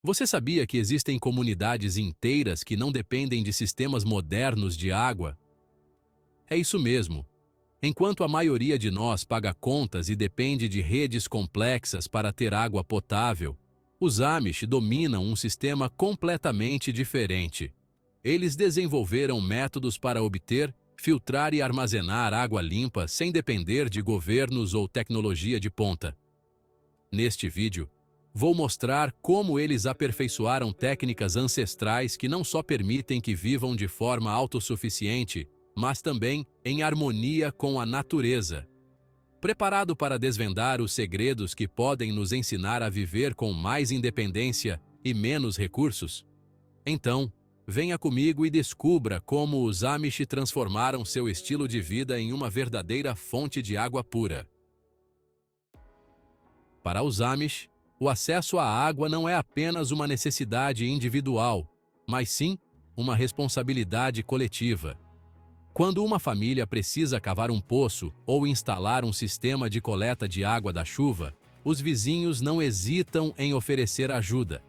Você sabia que existem comunidades inteiras que não dependem de sistemas modernos de água? É isso mesmo. Enquanto a maioria de nós paga contas e depende de redes complexas para ter água potável, os Amish dominam um sistema completamente diferente. Eles desenvolveram métodos para obter, filtrar e armazenar água limpa sem depender de governos ou tecnologia de ponta. Neste vídeo, vou mostrar como eles aperfeiçoaram técnicas ancestrais que não só permitem que vivam de forma autossuficiente, mas também em harmonia com a natureza. Preparado para desvendar os segredos que podem nos ensinar a viver com mais independência e menos recursos? Então, venha comigo e descubra como os Amish transformaram seu estilo de vida em uma verdadeira fonte de água pura. Para os Amish, o acesso à água não é apenas uma necessidade individual, mas sim uma responsabilidade coletiva. Quando uma família precisa cavar um poço ou instalar um sistema de coleta de água da chuva, os vizinhos não hesitam em oferecer ajuda.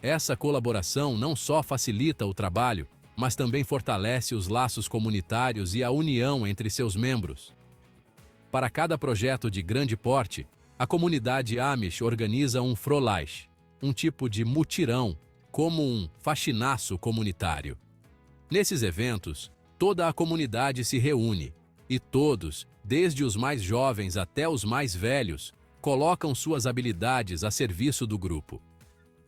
Essa colaboração não só facilita o trabalho, mas também fortalece os laços comunitários e a união entre seus membros. Para cada projeto de grande porte, a comunidade Amish organiza um frolaish, um tipo de mutirão, como um faxinaço comunitário. Nesses eventos, toda a comunidade se reúne, e todos, desde os mais jovens até os mais velhos, colocam suas habilidades a serviço do grupo.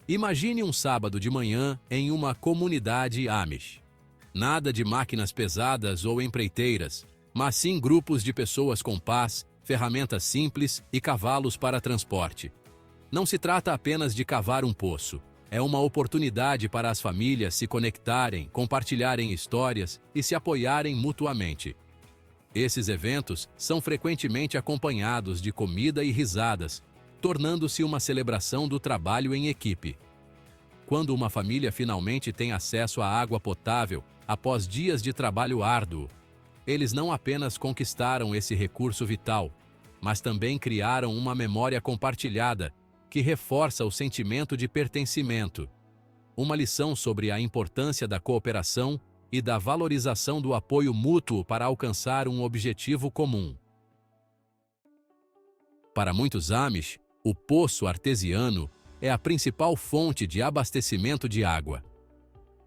Imagine um sábado de manhã em uma comunidade Amish. Nada de máquinas pesadas ou empreiteiras, mas sim grupos de pessoas com paz, ferramentas simples e cavalos para transporte. Não se trata apenas de cavar um poço. É uma oportunidade para as famílias se conectarem, compartilharem histórias e se apoiarem mutuamente. Esses eventos são frequentemente acompanhados de comida e risadas, tornando-se uma celebração do trabalho em equipe. Quando uma família finalmente tem acesso à água potável após dias de trabalho árduo, eles não apenas conquistaram esse recurso vital, mas também criaram uma memória compartilhada que reforça o sentimento de pertencimento. Uma lição sobre a importância da cooperação e da valorização do apoio mútuo para alcançar um objetivo comum. Para muitos Amish, o poço artesiano é a principal fonte de abastecimento de água.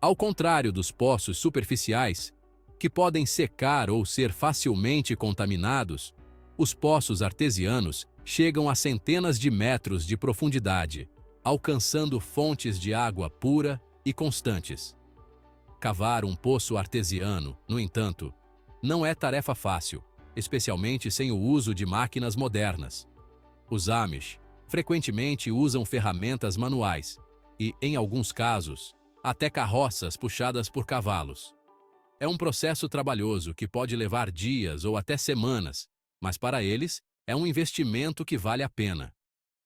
Ao contrário dos poços superficiais, que podem secar ou ser facilmente contaminados, os poços artesianos chegam a centenas de metros de profundidade, alcançando fontes de água pura e constantes. Cavar um poço artesiano, no entanto, não é tarefa fácil, especialmente sem o uso de máquinas modernas. Os Amish frequentemente usam ferramentas manuais e, em alguns casos, até carroças puxadas por cavalos. É um processo trabalhoso que pode levar dias ou até semanas, mas para eles é um investimento que vale a pena.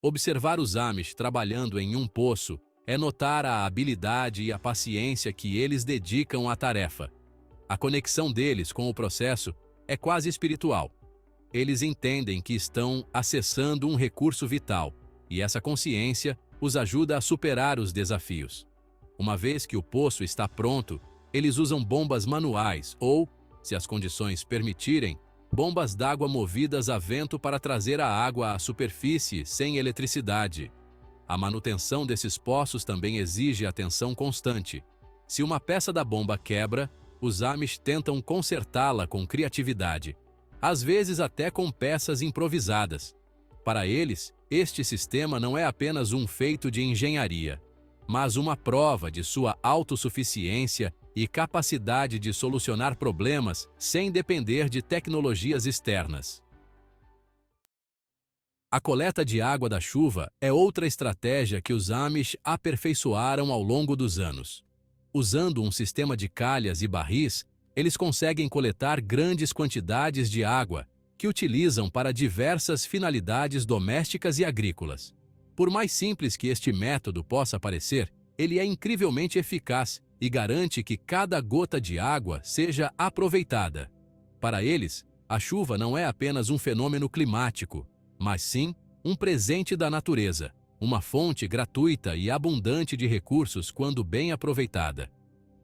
Observar os Amish trabalhando em um poço é notar a habilidade e a paciência que eles dedicam à tarefa. A conexão deles com o processo é quase espiritual. Eles entendem que estão acessando um recurso vital, e essa consciência os ajuda a superar os desafios. Uma vez que o poço está pronto, eles usam bombas manuais ou, se as condições permitirem, bombas d'água movidas a vento para trazer a água à superfície sem eletricidade. A manutenção desses poços também exige atenção constante. Se uma peça da bomba quebra, os Amish tentam consertá-la com criatividade, às vezes até com peças improvisadas. Para eles, este sistema não é apenas um feito de engenharia, mas uma prova de sua autossuficiência e capacidade de solucionar problemas sem depender de tecnologias externas. A coleta de água da chuva é outra estratégia que os Amish aperfeiçoaram ao longo dos anos. Usando um sistema de calhas e barris, eles conseguem coletar grandes quantidades de água, que utilizam para diversas finalidades domésticas e agrícolas. Por mais simples que este método possa parecer, ele é incrivelmente eficaz e garante que cada gota de água seja aproveitada. Para eles, a chuva não é apenas um fenômeno climático, mas sim um presente da natureza, uma fonte gratuita e abundante de recursos quando bem aproveitada.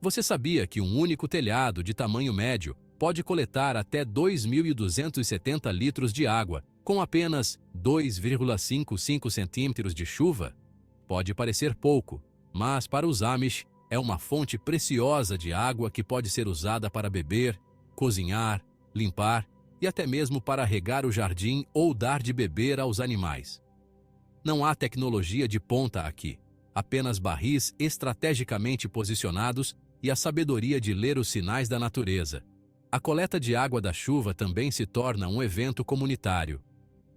Você sabia que um único telhado de tamanho médio pode coletar até 2.270 litros de água com apenas 2,55 centímetros de chuva? Pode parecer pouco, mas para os Amish é uma fonte preciosa de água que pode ser usada para beber, cozinhar, limpar e até mesmo para regar o jardim ou dar de beber aos animais. Não há tecnologia de ponta aqui, apenas barris estrategicamente posicionados e a sabedoria de ler os sinais da natureza. A coleta de água da chuva também se torna um evento comunitário.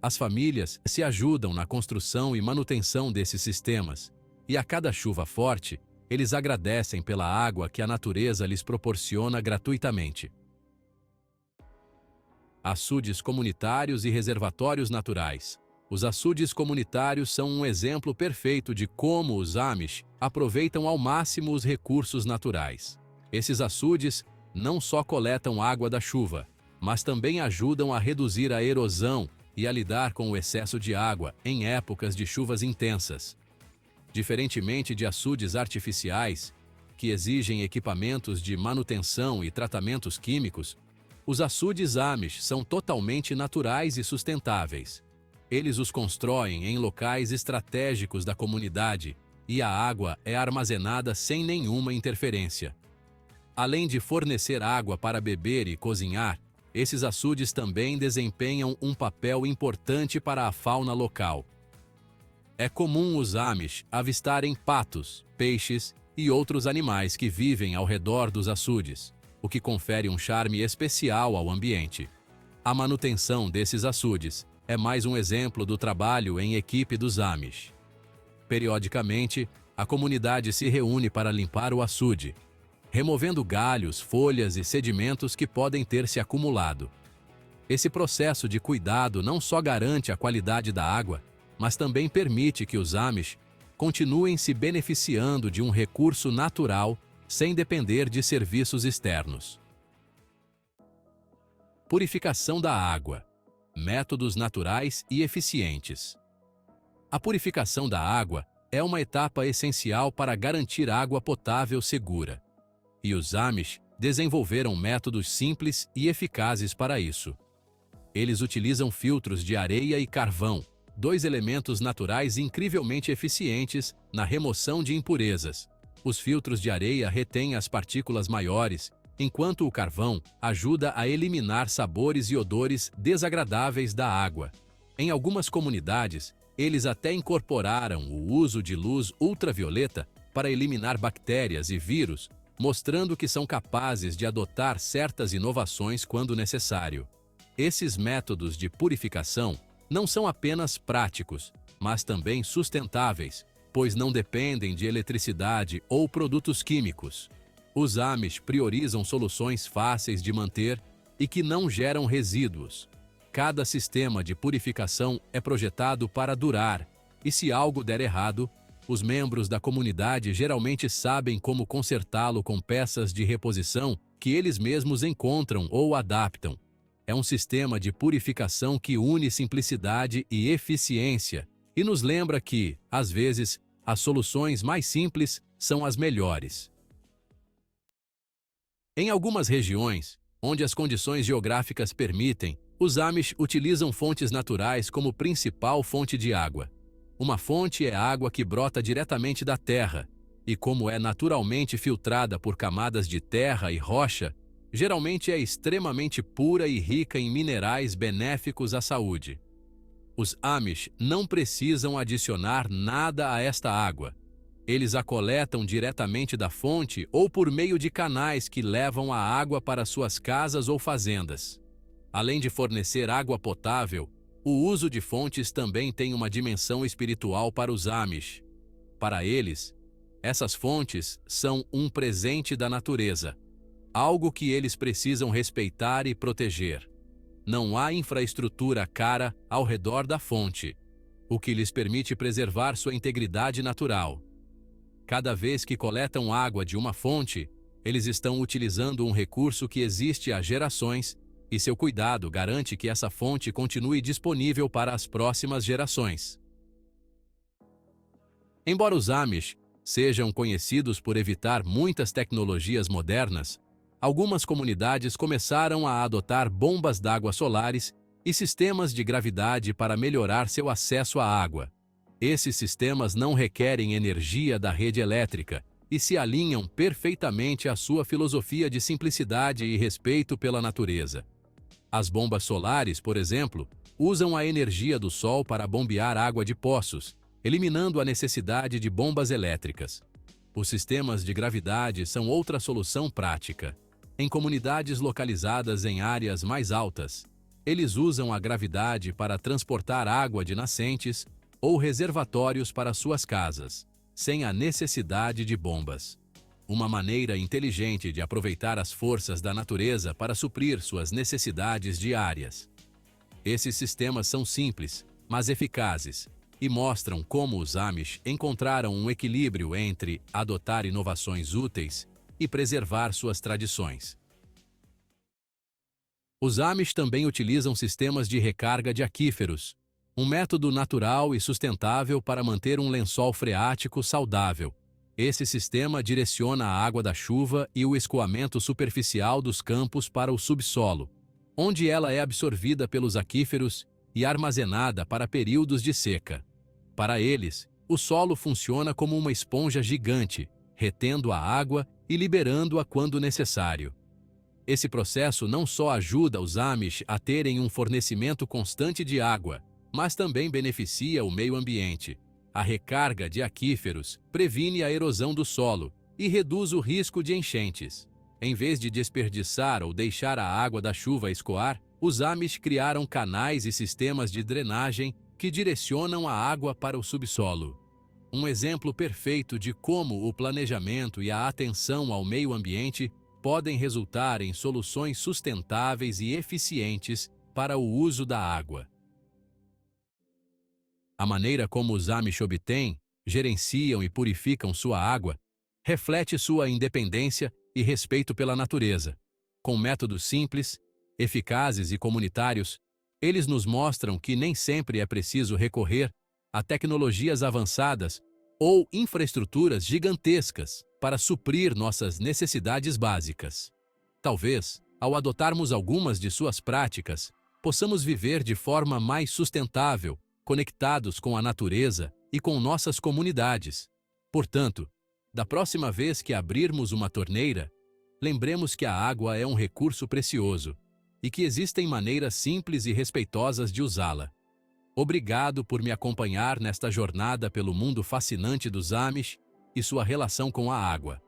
As famílias se ajudam na construção e manutenção desses sistemas, e a cada chuva forte, eles agradecem pela água que a natureza lhes proporciona gratuitamente. Açudes comunitários e reservatórios naturais. Os açudes comunitários são um exemplo perfeito de como os Amish aproveitam ao máximo os recursos naturais. Esses açudes não só coletam água da chuva, mas também ajudam a reduzir a erosão e a lidar com o excesso de água em épocas de chuvas intensas. Diferentemente de açudes artificiais, que exigem equipamentos de manutenção e tratamentos químicos, os açudes Amish são totalmente naturais e sustentáveis. Eles os constroem em locais estratégicos da comunidade e a água é armazenada sem nenhuma interferência. Além de fornecer água para beber e cozinhar, esses açudes também desempenham um papel importante para a fauna local. É comum os Amish avistarem patos, peixes e outros animais que vivem ao redor dos açudes, o que confere um charme especial ao ambiente. A manutenção desses açudes é mais um exemplo do trabalho em equipe dos Amish. Periodicamente, a comunidade se reúne para limpar o açude, removendo galhos, folhas e sedimentos que podem ter se acumulado. Esse processo de cuidado não só garante a qualidade da água, mas também permite que os Amish continuem se beneficiando de um recurso natural sem depender de serviços externos. Purificação da água. Métodos naturais e eficientes. A purificação da água é uma etapa essencial para garantir água potável segura. E os Amish desenvolveram métodos simples e eficazes para isso. Eles utilizam filtros de areia e carvão, dois elementos naturais incrivelmente eficientes na remoção de impurezas. Os filtros de areia retêm as partículas maiores, enquanto o carvão ajuda a eliminar sabores e odores desagradáveis da água. Em algumas comunidades, eles até incorporaram o uso de luz ultravioleta para eliminar bactérias e vírus, mostrando que são capazes de adotar certas inovações quando necessário. Esses métodos de purificação não são apenas práticos, mas também sustentáveis, pois não dependem de eletricidade ou produtos químicos. Os Amish priorizam soluções fáceis de manter e que não geram resíduos. Cada sistema de purificação é projetado para durar, e se algo der errado, os membros da comunidade geralmente sabem como consertá-lo com peças de reposição que eles mesmos encontram ou adaptam. É um sistema de purificação que une simplicidade e eficiência e nos lembra que, às vezes, as soluções mais simples são as melhores. Em algumas regiões, onde as condições geográficas permitem, os Amish utilizam fontes naturais como principal fonte de água. Uma fonte é a água que brota diretamente da terra, e como é naturalmente filtrada por camadas de terra e rocha, geralmente é extremamente pura e rica em minerais benéficos à saúde. Os Amish não precisam adicionar nada a esta água. Eles a coletam diretamente da fonte ou por meio de canais que levam a água para suas casas ou fazendas. Além de fornecer água potável, o uso de fontes também tem uma dimensão espiritual para os Amish. Para eles, essas fontes são um presente da natureza, algo que eles precisam respeitar e proteger. Não há infraestrutura cara ao redor da fonte, o que lhes permite preservar sua integridade natural. Cada vez que coletam água de uma fonte, eles estão utilizando um recurso que existe há gerações, e seu cuidado garante que essa fonte continue disponível para as próximas gerações. Embora os Amish sejam conhecidos por evitar muitas tecnologias modernas, algumas comunidades começaram a adotar bombas d'água solares e sistemas de gravidade para melhorar seu acesso à água. Esses sistemas não requerem energia da rede elétrica e se alinham perfeitamente à sua filosofia de simplicidade e respeito pela natureza. As bombas solares, por exemplo, usam a energia do sol para bombear água de poços, eliminando a necessidade de bombas elétricas. Os sistemas de gravidade são outra solução prática. Em comunidades localizadas em áreas mais altas, eles usam a gravidade para transportar água de nascentes ou reservatórios para suas casas, sem a necessidade de bombas. Uma maneira inteligente de aproveitar as forças da natureza para suprir suas necessidades diárias. Esses sistemas são simples, mas eficazes, e mostram como os Amish encontraram um equilíbrio entre adotar inovações úteis e preservar suas tradições. Os Amish também utilizam sistemas de recarga de aquíferos, um método natural e sustentável para manter um lençol freático saudável. Esse sistema direciona a água da chuva e o escoamento superficial dos campos para o subsolo, onde ela é absorvida pelos aquíferos e armazenada para períodos de seca. Para eles, o solo funciona como uma esponja gigante, retendo a água e liberando-a quando necessário. Esse processo não só ajuda os Amish a terem um fornecimento constante de água, mas também beneficia o meio ambiente. A recarga de aquíferos previne a erosão do solo e reduz o risco de enchentes. Em vez de desperdiçar ou deixar a água da chuva escoar, os Amish criaram canais e sistemas de drenagem que direcionam a água para o subsolo. Um exemplo perfeito de como o planejamento e a atenção ao meio ambiente podem resultar em soluções sustentáveis e eficientes para o uso da água. A maneira como os Amish obtêm, gerenciam e purificam sua água reflete sua independência e respeito pela natureza. Com métodos simples, eficazes e comunitários, eles nos mostram que nem sempre é preciso recorrer a tecnologias avançadas ou infraestruturas gigantescas para suprir nossas necessidades básicas. Talvez, ao adotarmos algumas de suas práticas, possamos viver de forma mais sustentável, conectados com a natureza e com nossas comunidades. Portanto, da próxima vez que abrirmos uma torneira, lembremos que a água é um recurso precioso e que existem maneiras simples e respeitosas de usá-la. Obrigado por me acompanhar nesta jornada pelo mundo fascinante dos Amish e sua relação com a água.